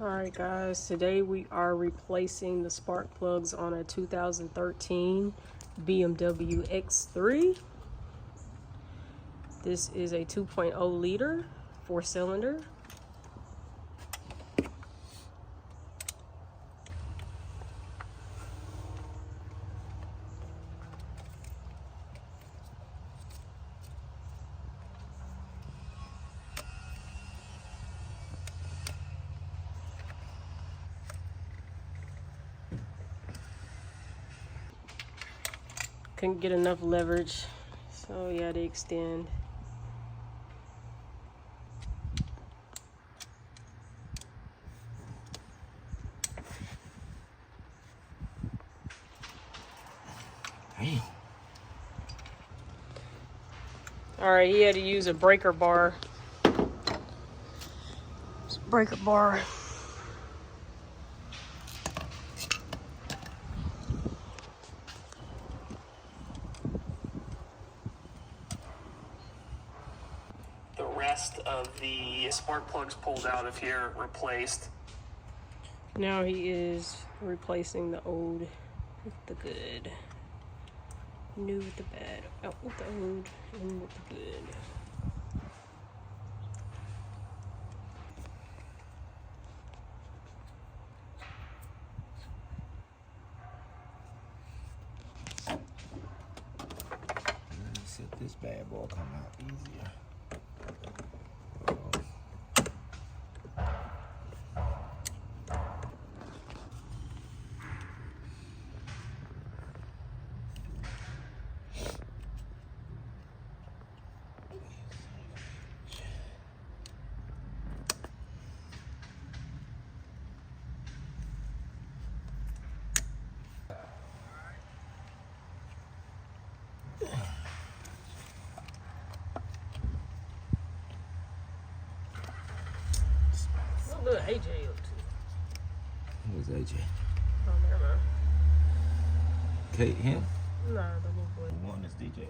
Alright guys, today we are replacing the spark plugs on a 2013 BMW X3. This is a 2.0 liter 4-cylinder. Couldn't get enough leverage, so you had to extend. Alright, he had to use a breaker bar. Breaker bar. The rest of the spark plugs pulled out of here, replaced. Now he is replacing the old with the good. New with the bad. Out with the old, in with the good. Let this bad boy come out easier. What little AJ up to? Who's AJ? Oh, never mind. Kate, him? Nah, the little boy. One is DJ.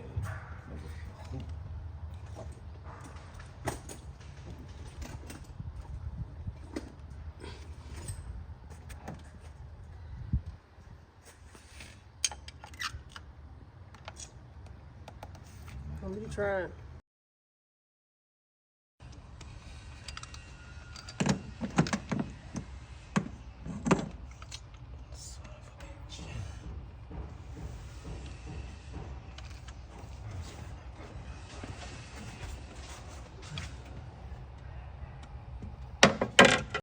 Let me try it.